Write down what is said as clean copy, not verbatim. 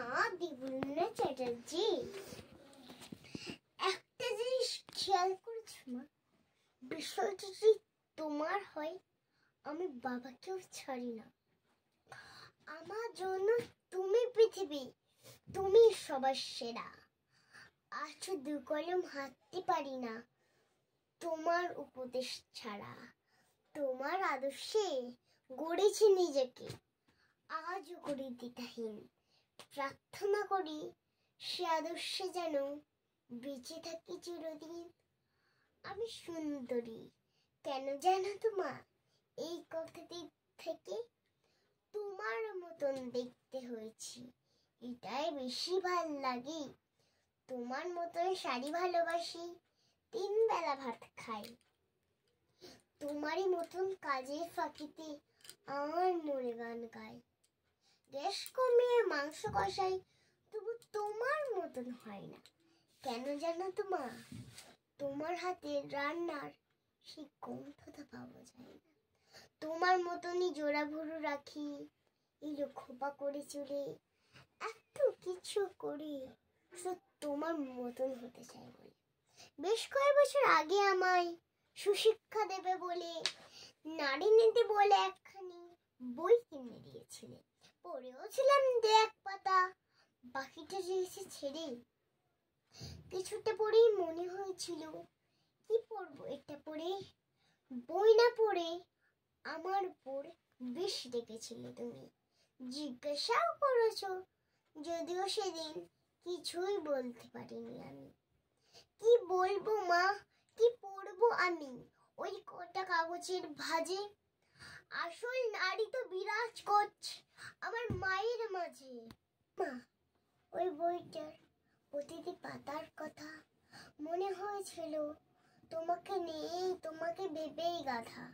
মা দিবুনা চ্যাটার্জি, একটা জিনিস খেয়াল করেছো মা? বিষয়টা যদি তোমার হয়, আমি বাবাকেও ছাড়ি না। আমার জন্য তুমি পৃথিবী, তুমি সবার সেরা। আজ দু কলম হাঁটতে পারি না তোমার উপদেশ ছাড়া। তোমার আদর্শে গড়েছি নিজেকে, আজও করি দ্বিধাহীন। প্রার্থনা করি সে আদর্শে যেন বেঁচে থাকি চিরদিন। আমি সুন্দরী কেন জানো তোমা? এই কথাটি থেকে তোমার মতন দেখতে হয়েছি, এটাই বেশি ভাল লাগে। তোমার মতন শাড়ি ভালোবাসি, 3 বেলা ভাত খাই। তোমারই মতন কাজের ফাঁকিতে আমার মনে গান গাই। গ্যাস কমিয়ে মাংস কষাই, তবু তোমার মতন হয় না। কেন জানো তোমা? তোমার হাতে রান্নার সেই গন্ধটা পাওয়া যায় না। তোমার মতনই জোড়া ভুরু রাখি, এলো খোপা করে চুলে, এত কিছু করি শুধু তোমার মতন হতে চাই বলে। বেশ কয়েক বছর আগে আমায় সুশিক্ষা দেবে বলে নারী নীতি বলে একখানি বই কিনে দিয়েছিলে। পড়েও ছিলাম 1 পাতা, বাকিটা দিয়েছি ছেড়ে। কিছুটা পড়েই মনে হয়েছিল কি পড়বো এটা পড়ে। বই না পড়ে আমার উপর বিষ রেখেছিলে তুমি। জিজ্ঞাসাও করেছো, যদিও সেদিন কিছুই বলতে পারিনি আমি। কি বলবো মা, কি পড়বো আমি ওই কটা কাগজের ভাঁজে? আসল নারী তো বিরাজ করছে আমার মায়ের মাঝে। মা, ওই বইটার প্রতিটি পাতার কথা মনে হয়েছিল তোমাকে নিয়েই, তোমাকে ভেবেই গাঁথা।